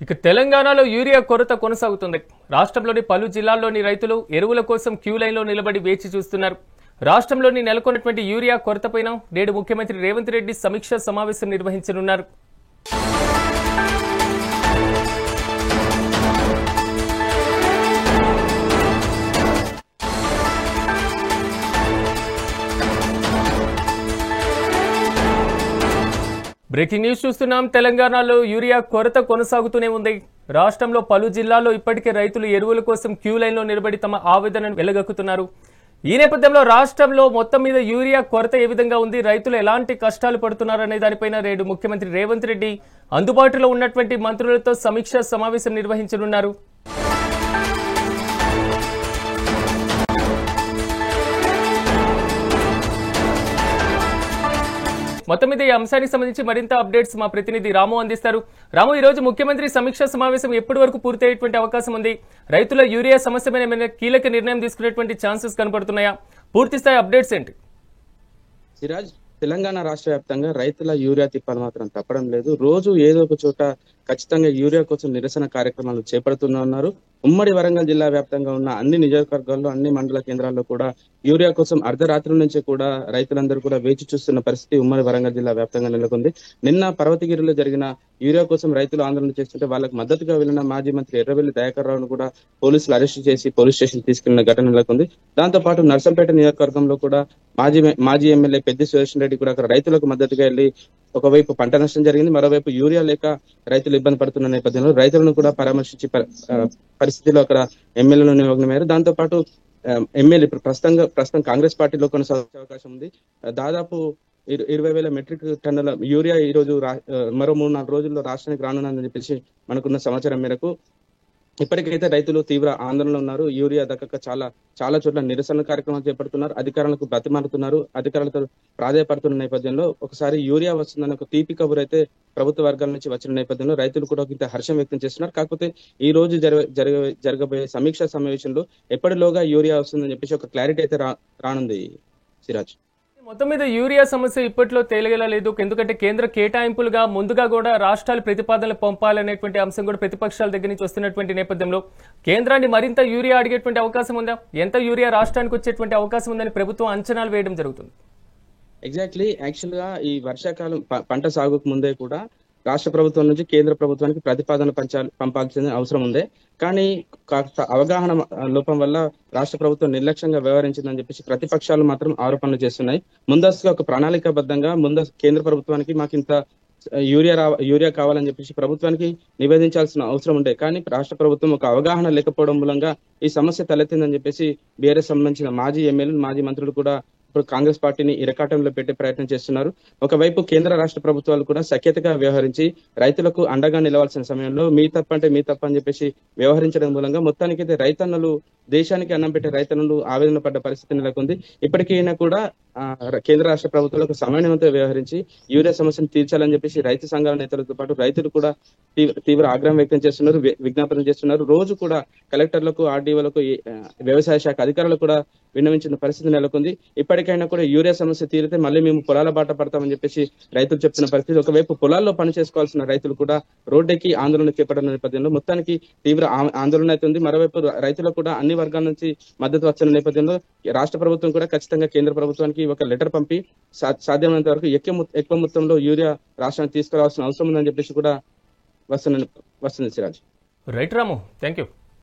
ఇక తెలంగాణలో యూరియా కొరత కొనసాగుతుంది. రాష్ట్రంలోని పలు జిల్లాల్లోని రైతులు ఎరువుల కోసం క్యూ లైన్లో నిలబడి వేచి చూస్తున్నారు. రాష్ట్రంలోని నెలకొన్నటువంటి యూరియా కొరతపైన నేడు ముఖ్యమంత్రి రేవంత్ రెడ్డి సమీక్షా సమావేశం నిర్వహించనున్నారు. బ్రేకింగ్ న్యూస్ చూస్తున్నాం. తెలంగాణలో యూరియా కొరత కొనసాగుతూనే ఉంది. రాష్ట్రంలో పలు జిల్లాల్లో ఇప్పటికే రైతులు ఎరువుల కోసం క్యూ లైన్లో నిలబడి తమ ఆవేదనను వెళ్లగక్కుతున్నారు. ఈ నేపథ్యంలో రాష్ట్రంలో మొత్తం మీద యూరియా కొరత ఏ విధంగా ఉంది, రైతులు ఎలాంటి కష్టాలు పడుతున్నారనే దానిపైన నేడు ముఖ్యమంత్రి రేవంత్ రెడ్డి అందుబాటులో ఉన్నటువంటి మంత్రులతో సమీక్షా సమావేశం నిర్వహించనున్నారు. మొత్తం మీద ఈ అంశానికి సంబంధించి మరింత అప్డేట్స్ మా ప్రతినిధి రాము అందిస్తారు. రాము, ఈ రోజు ముఖ్యమంత్రి సమీక్షా సమావేశం ఎప్పటి వరకు పూర్తి అయ్యేటువంటి అవకాశం ఉంది? రైతుల యూరియా సమస్య మీద ఏమైనా కీలక నిర్ణయం తీసుకునేటువంటి ఛాన్సెస్ కనపడుతున్నాయా? పూర్తి స్థాయి అప్డేట్స్ ఏంటి? సిరాజ్, తెలంగాణ రాష్ట్ర వ్యాప్తంగా రైతుల యూరియా తిప్పాలు మాత్రం తప్పడం లేదు. రోజు ఏదో ఒక చోట ఖచ్చితంగా యూరియా కోసం నిరసన కార్యక్రమాలు చేపడుతున్నారు. ఉమ్మడి వరంగల్ జిల్లా వ్యాప్తంగా ఉన్న అన్ని నియోజకవర్గాల్లో, అన్ని మండల కేంద్రాల్లో కూడా యూరియా కోసం అర్ధరాత్రి నుంచి కూడా రైతులందరూ కూడా వేచి చూస్తున్న పరిస్థితి ఉమ్మడి వరంగల్ జిల్లా వ్యాప్తంగా నెలకొంది. నిన్న పర్వతగిరిలో జరిగిన యూరియా కోసం రైతులు ఆందోళన చేస్తుంటే వాళ్ళకు మద్దతుగా వెళ్లిన మాజీ మంత్రి ఎర్రబెల్లి దయాకర్ రావును కూడా పోలీసులు అరెస్టు చేసి పోలీస్ స్టేషన్ తీసుకెళ్లిన ఘటన నెలకొంది. దాంతో పాటు నర్సంపేట నియోజకవర్గంలో కూడా మాజీ ఎమ్మెల్యే పెద్ది సుదర్శన్ రెడ్డి కూడా అక్కడ రైతులకు మద్దతుగా వెళ్లి ఒకవైపు పంట నష్టం జరిగింది, మరోవైపు యూరియా లేక రైతులు ఇబ్బంది పడుతున్న నేపథ్యంలో రైతులను కూడా పరామర్శించి పరిస్థితిలో అక్కడ ఎమ్మెల్యేలు నిమగ్నమయ్యారు. దాంతో పాటు ఎమ్మెల్యే ప్రస్తుతం కాంగ్రెస్ పార్టీలో కొనసాగే అవకాశం ఉంది. దాదాపు 20,000 మెట్రిక్ టన్నుల యూరియా ఈ రోజు మరో 3-4 రోజుల్లో రాష్ట్రానికి రానుందని చెప్పేసి మనకున్న సమాచారం మేరకు ఇప్పటికైతే రైతులు తీవ్ర ఆందోళనలో ఉన్నారు. యూరియా దక్కక చాలా చోట్ల నిరసన కార్యక్రమాలు చేపడుతున్నారు. అధికారులకు బ్రతిమాలుతున్నారు. అధికారులతో ప్రాధాయపడుతున్న నేపథ్యంలో ఒకసారి యూరియా వస్తుందని ఒక తీపి కబురు అయితే ప్రభుత్వ వర్గాల నుంచి వచ్చిన నేపథ్యంలో రైతులు కూడా ఇంత హర్షం వ్యక్తం చేస్తున్నారు. కాకపోతే ఈ రోజు జరగబోయే సమీక్షా సమావేశంలో ఎప్పటిలోగా యూరియా వస్తుందని చెప్పేసి ఒక క్లారిటీ అయితే రానుంది. సిరాజ్, మొత్తం మీద యూరియా సమస్య ఇప్పట్లో తేలిగేలా లేదు. ఎందుకంటే కేంద్ర కేటాయింపులుగా ముందుగా కూడా రాష్ట్రాలు ప్రతిపాదనలు పంపాలనేటువంటి అంశం కూడా ప్రతిపక్షాల దగ్గర నుంచి వస్తున్నటువంటి నేపథ్యంలో కేంద్రాన్ని మరింత యూరియా అడిగేటువంటి అవకాశం ఉందా? ఎంత యూరియా రాష్ట్రానికి వచ్చేటువంటి అవకాశం ఉందని ప్రభుత్వం అంచనాలు వేయడం జరుగుతుంది. ఎగ్జాక్ట్లీ, యాక్చువల్ గా ఈ వర్షాకాలం పంట సాగుకు ముందే కూడా రాష్ట్ర ప్రభుత్వం నుంచి కేంద్ర ప్రభుత్వానికి ప్రతిపాదన పంపాల్సిన అవసరం ఉంది. కానీ అవగాహన లోపం వల్ల రాష్ట్ర ప్రభుత్వం నిర్లక్ష్యంగా వ్యవహరించిందని చెప్పేసి ప్రతిపక్షాలు మాత్రం ఆరోపణలు చేస్తున్నాయి. ముందస్తుగా ఒక ప్రణాళికాబద్ధంగా కేంద్ర ప్రభుత్వానికి మాకు ఇంత యూరియా కావాలని చెప్పేసి ప్రభుత్వానికి నివేదించాల్సిన అవసరం ఉండే. కానీ రాష్ట్ర ప్రభుత్వం ఒక అవగాహన లేకపోవడం మూలంగా ఈ సమస్య తలెత్తిందని చెప్పేసి బీఆర్ఎస్ సంబంధించిన మాజీ ఎమ్మెల్యేలు, మాజీ మంత్రులు కూడా ఇప్పుడు కాంగ్రెస్ పార్టీని ఇరకాటంలో పెట్టే ప్రయత్నం చేస్తున్నారు. ఒకవైపు కేంద్ర రాష్ట్ర ప్రభుత్వాలు కూడా సఖ్యతగా వ్యవహరించి రైతులకు అండగా నిలవాల్సిన సమయంలో మీ తప్పు అని చెప్పేసి వ్యవహరించడం మూలంగా మొత్తానికైతే రైతన్నలు, దేశానికి అన్నం పెట్టే రైతన్నలు ఆవేదన పడ్డ పరిస్థితి నెలకొంది. ఇప్పటికైనా కూడా కేంద్ర రాష్ట్ర ప్రభుత్వాలకు సమన్వయంతో వ్యవహరించి యూరియా సమస్యను తీర్చాలని చెప్పేసి రైతు సంఘాల నేతలతో పాటు రైతులు కూడా తీవ్ర ఆగ్రహం వ్యక్తం చేస్తున్నారు, విజ్ఞాపన చేస్తున్నారు. రోజు కూడా కలెక్టర్లకు, ఆర్డీఓలకు, వ్యవసాయ శాఖ అధికారులకు కూడా విన్నవించిన పరిస్థితి నెలకొంది. ఇప్పటికైనా కూడా యూరియా సమస్య తీరితే మళ్ళీ మేము పొలాల బాట పడతామని చెప్పేసి రైతులు చెప్తున్న పరిస్థితి. ఒకవైపు పొలాల్లో పని చేసుకోవాల్సిన రైతులు కూడా రోడ్డెక్కి ఆందోళన చేపట్టిన నేపథ్యంలో మొత్తానికి తీవ్ర ఆందోళన అయితే ఉంది. మరోవైపు రైతులకు కూడా అన్ని వర్గాల నుంచి మద్దతు వచ్చిన నేపథ్యంలో రాష్ట్ర ప్రభుత్వం కూడా ఖచ్చితంగా కేంద్ర ప్రభుత్వానికి ఒక లెటర్ పంపి సాధ్యమైనంత వరకు ఎక్కువ మొత్తంలో యూరియా రాష్ట్రానికి తీసుకురావాల్సిన అవసరం ఉందని చెప్పేసి కూడా వస్తుంది Siraj. Right Ramu, thank you.